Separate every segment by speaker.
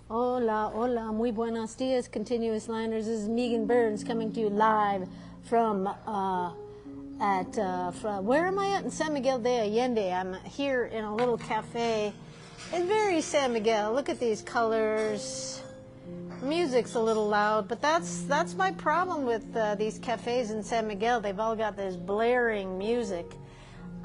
Speaker 1: Hola, hola, muy buenos dias, continuous liners. This is Meagan Burns coming to you live from where am I at? In San Miguel de Allende. I'm here in a little cafe. It's very San Miguel. Look at these colors. Music's a little loud, but that's my problem with these cafes in San Miguel. They've all got this blaring music.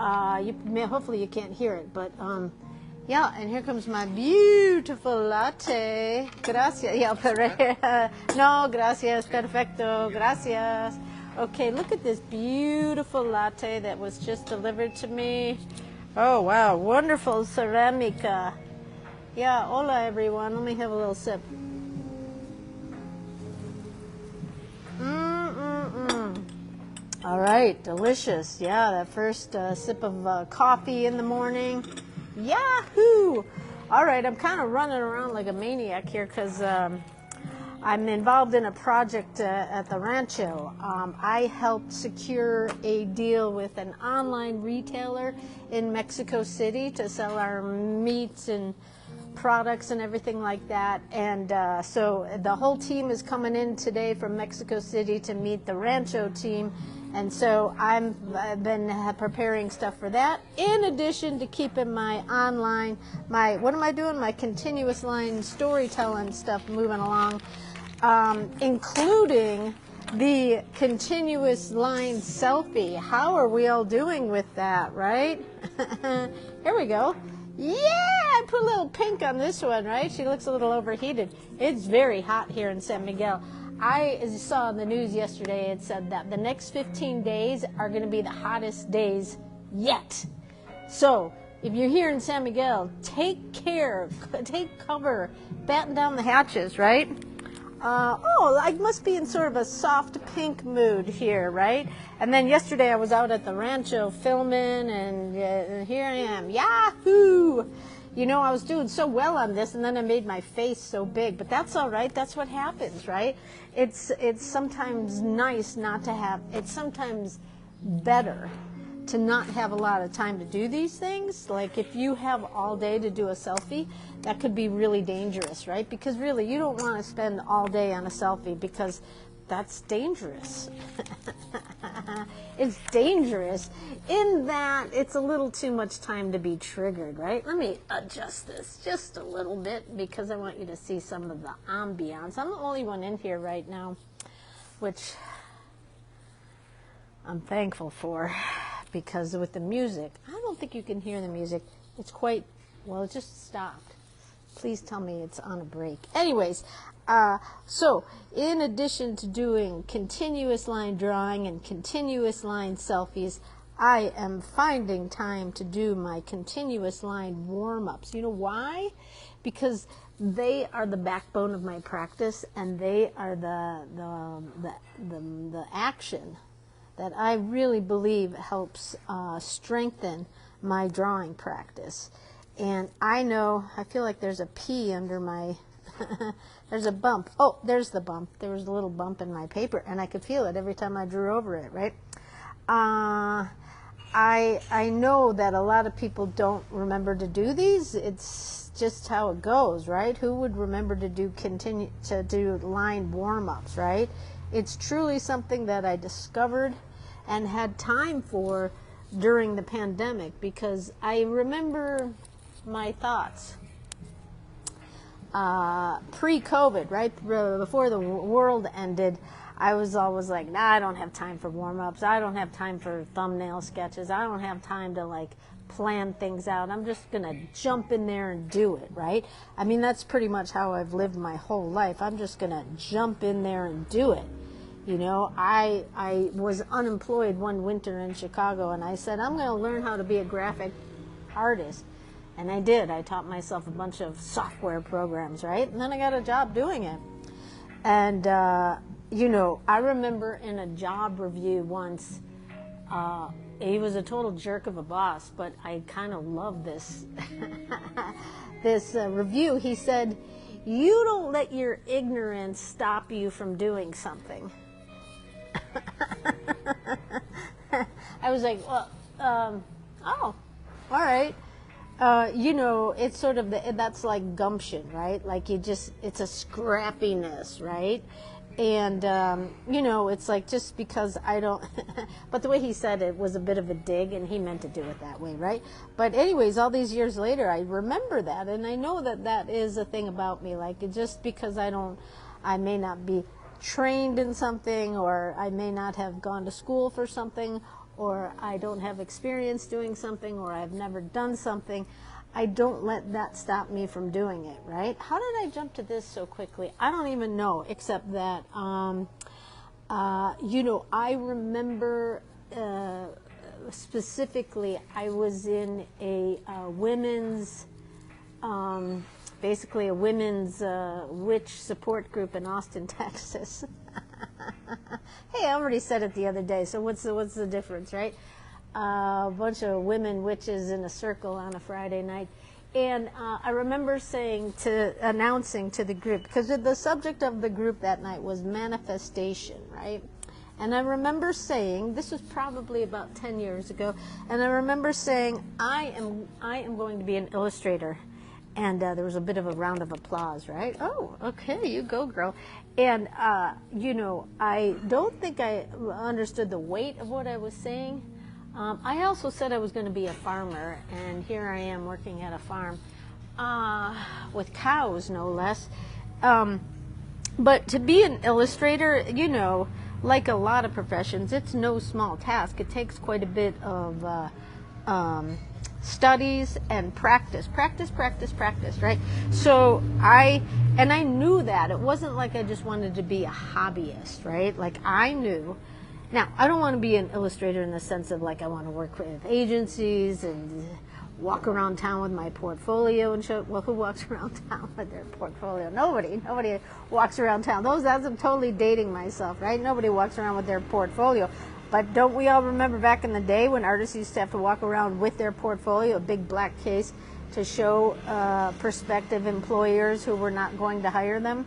Speaker 1: Hopefully you can't hear it, but yeah, and here comes my beautiful latte. Gracias. Yeah, no, gracias. Perfecto. Gracias. Okay, look at this beautiful latte that was just delivered to me. Oh, wow. Wonderful ceramica. Yeah, hola, everyone. Let me have a little sip. All right, delicious. Yeah, that first sip of coffee in the morning. Yahoo! All right, I'm kind of running around like a maniac here because I'm involved in a project at the rancho. I helped secure a deal with an online retailer in Mexico City to sell our meats and products and everything like that. And so the whole team is coming in today from Mexico City to meet the rancho team. And so I've been preparing stuff for that, in addition to keeping my online, what am I doing? My continuous line storytelling stuff moving along, including the continuous line selfie. How are we all doing with that, right? Here we go. Yeah, I put a little pink on this one, right? She looks a little overheated. It's very hot here in San Miguel. I saw in the news yesterday, it said that the next 15 days are going to be the hottest days yet. So if you're here in San Miguel, take care, take cover, batten down the hatches, right? I must be in sort of a soft pink mood here, right? And then yesterday I was out at the rancho filming, and here I am. Yahoo! You know, I was doing so well on this, and then I made my face so big. But that's all right. That's what happens, right? It's sometimes nice not to have. It's sometimes better to not have a lot of time to do these things. Like if you have all day to do a selfie, that could be really dangerous, right? Because really, you don't want to spend all day on a selfie because that's dangerous. It's dangerous in that it's a little too much time to be triggered, right? Let me adjust this just a little bit because I want you to see some of the ambiance. I'm the only one in here right now, which I'm thankful for, because with the music, I don't think you can hear the music. It's quite, well, it just stopped. Please tell me it's on a break. Anyways, so in addition to doing continuous line drawing and continuous line selfies, I am finding time to do my continuous line warm-ups. You know why? Because they are the backbone of my practice, and they are the action that I really believe helps strengthen my drawing practice. And I know, I feel like there's a P under my, there's a bump. Oh, there's the bump. There was a little bump in my paper, and I could feel it every time I drew over it, right? I know that a lot of people don't remember to do these. It's just how it goes, right? Who would remember to do line warm-ups, right? It's truly something that I discovered and had time for during the pandemic, because I remember my thoughts pre-COVID, right? Before the world ended, I was always like, nah, I don't have time for warm-ups. I don't have time for thumbnail sketches. I don't have time to like plan things out. I'm just going to jump in there and do it, right? I mean, that's pretty much how I've lived my whole life. I'm just going to jump in there and do it. You know, I was unemployed one winter in Chicago, and I said, I'm going to learn how to be a graphic artist. And I did. I taught myself a bunch of software programs, right? And then I got a job doing it. And, you know, I remember in a job review once, he was a total jerk of a boss, but I kind of love this, this review. He said, you don't let your ignorance stop you from doing something. I was like, well, oh, all right. you know, it's sort of that's like gumption, right? Like it's a scrappiness, right? And, you know, it's like just because I don't, but the way he said it was a bit of a dig, and he meant to do it that way, right? But anyways, all these years later, I remember that, and I know that that is a thing about me. Like, just because I may not be trained in something, or I may not have gone to school for something, or I don't have experience doing something, or I've never done something, I don't let that stop me from doing it, right? How did I jump to this so quickly? I don't even know, except that, you know, I remember specifically I was in a women's, basically a women's witch support group in Austin, Texas. Hey, I already said it the other day, so what's the difference, right? A bunch of women witches in a circle on a Friday night. And I remember announcing to the group, because the subject of the group that night was manifestation, right? And I remember saying, this was probably about 10 years ago, and I remember saying, I am going to be an illustrator. And there was a bit of a round of applause, right? Oh, okay, you go, girl. And, you know, I don't think I understood the weight of what I was saying. I also said I was going to be a farmer, and here I am working at a farm with cows, no less. But to be an illustrator, you know, like a lot of professions, it's no small task. It takes quite a bit of studies and practice, right? So I knew that. It wasn't like I just wanted to be a hobbyist, right? Like I knew. Now, I don't want to be an illustrator in the sense of like I want to work with agencies and walk around town with my portfolio and show, well, who walks around town with their portfolio? Nobody walks around town. I'm totally dating myself, right? Nobody walks around with their portfolio. But don't we all remember back in the day when artists used to have to walk around with their portfolio, a big black case, to show prospective employers who were not going to hire them?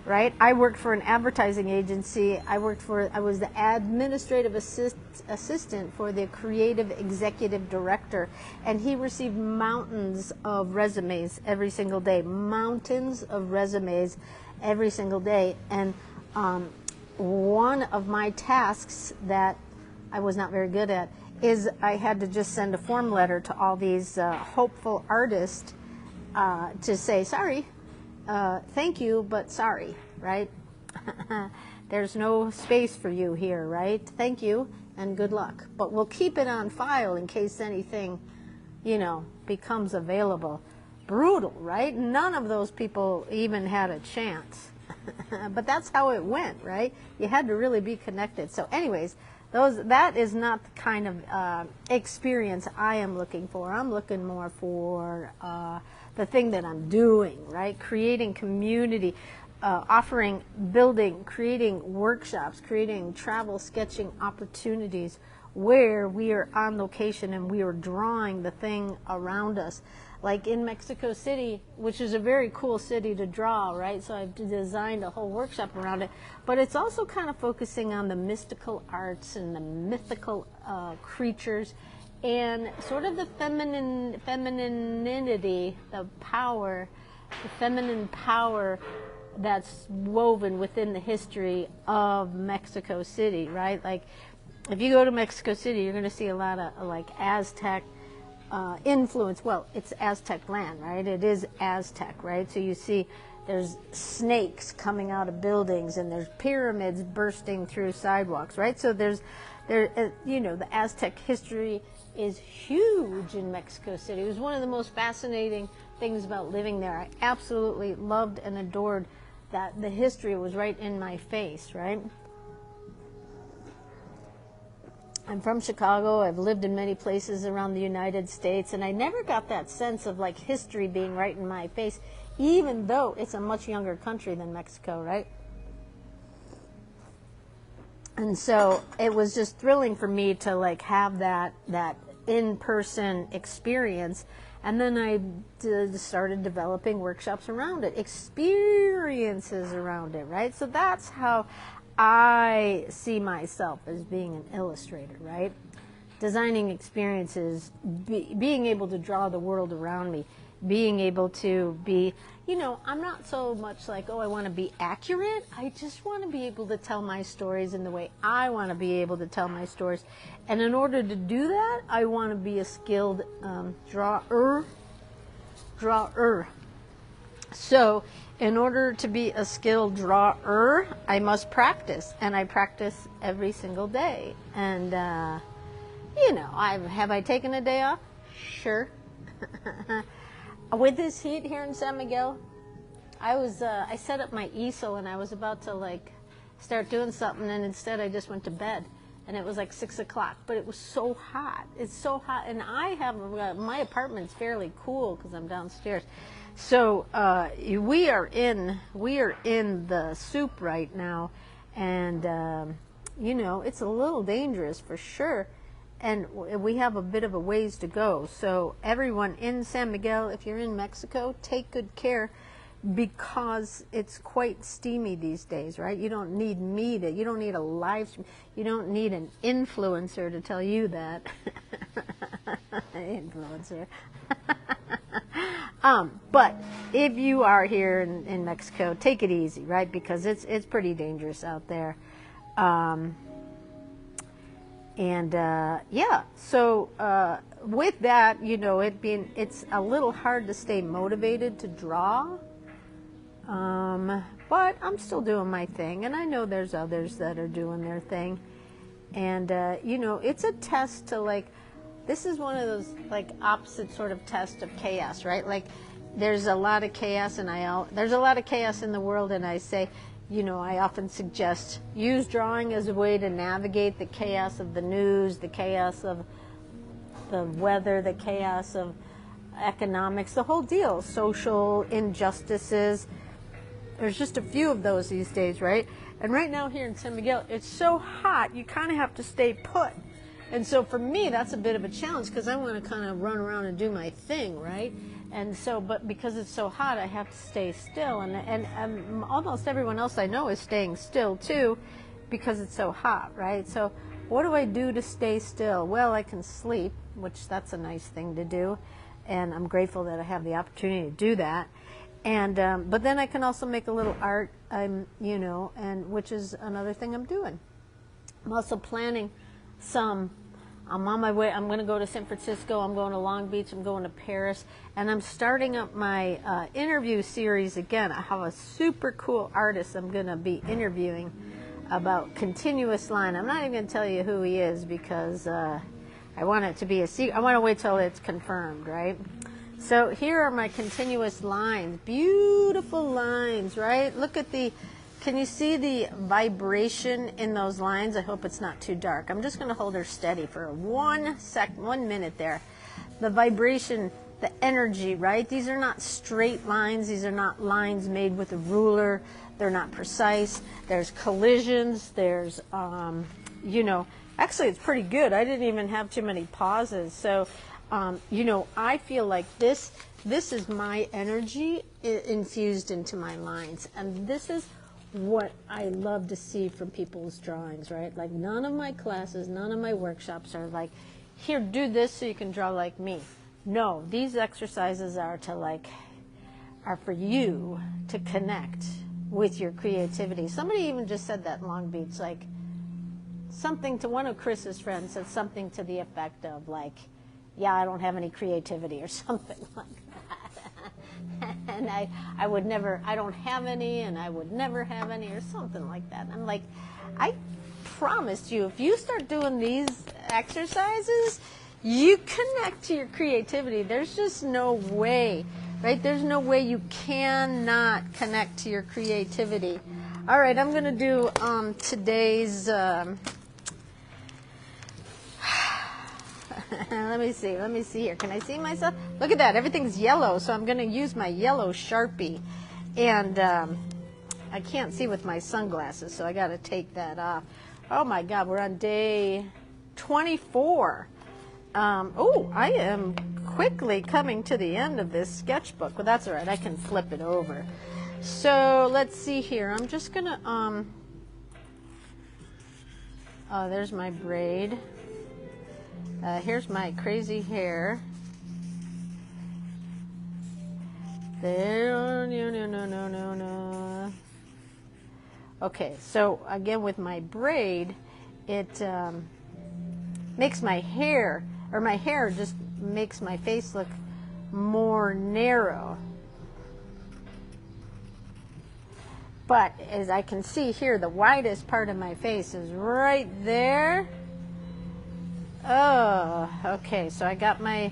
Speaker 1: Right? I worked for an advertising agency. I was the administrative assistant for the creative executive director, and he received mountains of resumes every single day. Mountains of resumes every single day. And one of my tasks that I was not very good at is I had to just send a form letter to all these hopeful artists to say, sorry, thank you, but sorry, right? There's no space for you here, right? Thank you and good luck. But we'll keep it on file in case anything, you know, becomes available. Brutal, right? None of those people even had a chance. But that's how it went, right? You had to really be connected. So anyways, that is not the kind of experience I am looking for. I'm looking more for the thing that I'm doing, right? Creating community, offering, building, creating workshops, creating travel sketching opportunities where we are on location and we are drawing the thing around us. Like in Mexico City, which is a very cool city to draw, right? So I've designed a whole workshop around it. But it's also kind of focusing on the mystical arts and the mythical creatures and sort of the femininity, the feminine power that's woven within the history of Mexico City, right? Like if you go to Mexico City, you're going to see a lot of like Aztec influence. Well, it's Aztec land, right? It is Aztec, right? So you see there's snakes coming out of buildings and there's pyramids bursting through sidewalks, right? So you know, the Aztec history is huge in Mexico City. It was one of the most fascinating things about living there. I absolutely loved and adored that the history was right in my face, right? I'm from Chicago. I've lived in many places around the United States, and I never got that sense of like history being right in my face, even though it's a much younger country than Mexico, right? And so it was just thrilling for me to like have that in-person experience. And then I started developing workshops around it, experiences around it, right? So that's how I see myself as being an illustrator, right? designing experiences, being able to draw the world around me, being able to be, you know, I'm not so much like, oh, I want to be accurate. I just want to be able to tell my stories in the way I want to be able to tell my stories. And in order to do that, I want to be a skilled drawer. So in order to be a skilled drawer, I must practice, and I practice every single day. And, you know, have I taken a day off? Sure. With this heat here in San Miguel, I set up my easel and I was about to like start doing something, and instead I just went to bed, and it was like 6 o'clock, but it was so hot. It's so hot, and I have my apartment's fairly cool because I'm downstairs. So we are in the soup right now, and you know, it's a little dangerous for sure. And we have a bit of a ways to go. So everyone in San Miguel, if you're in Mexico, take good care, because it's quite steamy these days, right? You don't need me to, you don't need a live stream, you don't need an influencer to tell you that. Influencer. But if you are here in Mexico, take it easy, right? Because it's pretty dangerous out there. Yeah, so with that, you know, it's a little hard to stay motivated to draw, but I'm still doing my thing, and I know there's others that are doing their thing, and you know, it's a test to, like, this is one of those like opposite sort of test of chaos, right? Like, there's a lot of chaos, and there's a lot of chaos in the world, and I say, you know, I often suggest use drawing as a way to navigate the chaos of the news, the chaos of the weather, the chaos of economics, the whole deal, social injustices. There's just a few of those these days, right? And right now here in San Miguel, it's so hot, you kind of have to stay put. And so for me, that's a bit of a challenge, because I want to kind of run around and do my thing, right? And so, but because it's so hot, I have to stay still. And almost everyone else I know is staying still too, because it's so hot, right? So what do I do to stay still? Well, I can sleep, which that's a nice thing to do. And I'm grateful that I have the opportunity to do that. And, but then I can also make a little art, you know, and which is another thing I'm doing. I'm also planning I'm on my way. I'm going to go to San Francisco. I'm going to Long Beach. I'm going to Paris. And I'm starting up my interview series again. I have a super cool artist I'm going to be interviewing about continuous line. I'm not even going to tell you who he is, because I want it to be a secret. I want to wait till it's confirmed, right? So here are my continuous lines. Beautiful lines, right? Look at can you see the vibration in those lines? I hope it's not too dark. I'm just going to hold her steady for 1 minute there. The vibration, the energy, right? These are not straight lines. These are not lines made with a ruler. They're not precise. There's collisions. There's, you know, actually it's pretty good. I didn't even have too many pauses. So, you know, I feel like this is my energy infused into my lines. And this is what I love to see from people's drawings, right? Like, none of my classes, none of my workshops are like, here, do this so you can draw like me. No, these exercises are for you to connect with your creativity. Somebody even just said that in Long Beach, like, something to one of Chris's friends said something to the effect of, like, yeah, I don't have any creativity, or something like that. And I would never, I don't have any, and I would never have any, or something like that. And I'm like, I promised you, if you start doing these exercises, you connect to your creativity. There's just no way, right? There's no way you cannot connect to your creativity. All right, I'm going to do today's, let me see here. Can I see myself? Look at that. Everything's yellow, so I'm going to use my yellow Sharpie. And I can't see with my sunglasses, so I got to take that off. Oh, my God. We're on day 24. Oh, I am quickly coming to the end of this sketchbook. Well, that's all right. I can flip it over. So let's see here. I'm just going to, oh, there's my braid. Here's my crazy hair. There, no. Okay, so again with my braid, it makes my hair, or my hair just makes my face look more narrow. But as I can see here, the widest part of my face is right there. Oh, okay, so I got my,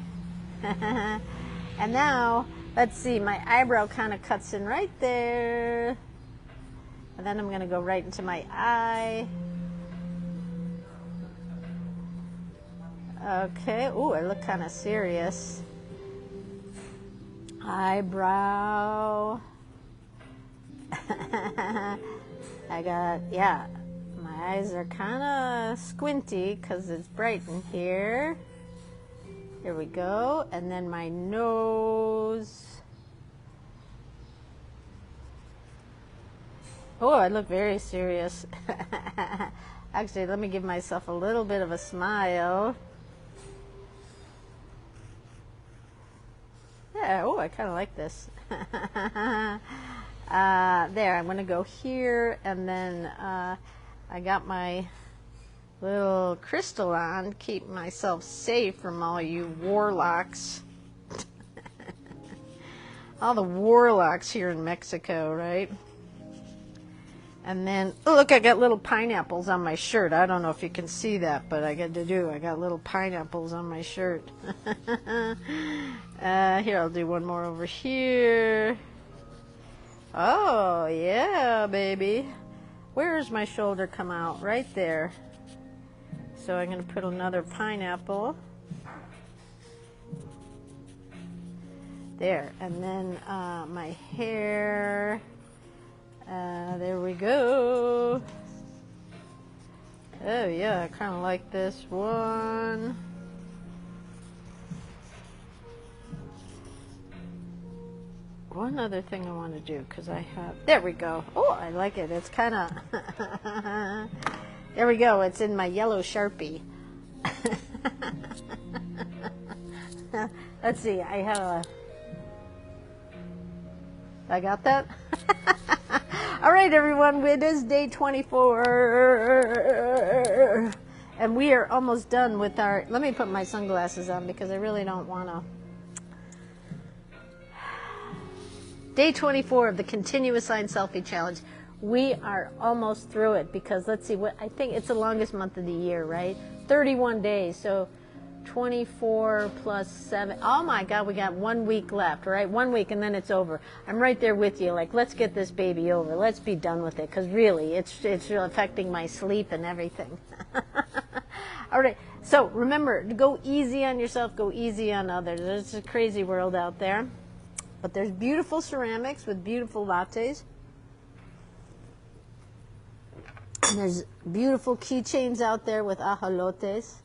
Speaker 1: and now, let's see, my eyebrow kind of cuts in right there. And then I'm going to go right into my eye. Okay, ooh, I look kind of serious. Eyebrow. I got, yeah, my eyes are kind of squinty because it's bright in here. Here we go. And then my nose. Oh, I look very serious. Actually, let me give myself a little bit of a smile. Yeah, oh, I kind of like this. There, I'm going to go here, and then I got my little crystal on, keep myself safe from all you warlocks. All the warlocks here in Mexico, right? And then, oh, look, I got little pineapples on my shirt. I don't know if you can see that, but I got little pineapples on my shirt. Here, I'll do one more over here. Oh, yeah, baby. Where's my shoulder come out? Right there. So I'm going to put another pineapple. There. And then my hair. There we go. Oh, yeah, I kind of like this one. One other thing I want to do, because I have, there we go. Oh, I like it. It's kind of, there we go. It's in my yellow Sharpie. Let's see. I have a, I got that? All right, everyone. It is day 24. And we are almost done with our, let me put my sunglasses on because I really don't want to. Day 24 of the Continuous Line Selfie Challenge. We are almost through it because let's see, what I think it's the longest month of the year, right? 31 days, so 24 plus 7. Oh my God, we got 1 week left, right? 1 week and then it's over. I'm right there with you, like, let's get this baby over. Let's be done with it because really, it's affecting my sleep and everything. All right, so remember, go easy on yourself, go easy on others. It's a crazy world out there. But there's beautiful ceramics with beautiful lattes. And there's beautiful keychains out there with ajolotes.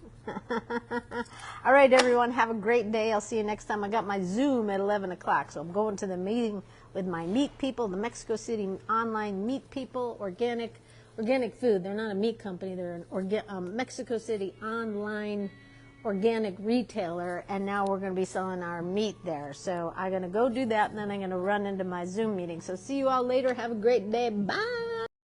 Speaker 1: All right, everyone, have a great day. I'll see you next time. I got my Zoom at 11 o'clock, so I'm going to the meeting with my meat people, the Mexico City online meat people, organic food. They're not a meat company. They're an Mexico City online organic retailer, and now we're going to be selling our meat there. So I'm going to go do that, and then I'm going to run into my Zoom meeting. So see you all later. Have a great day. Bye.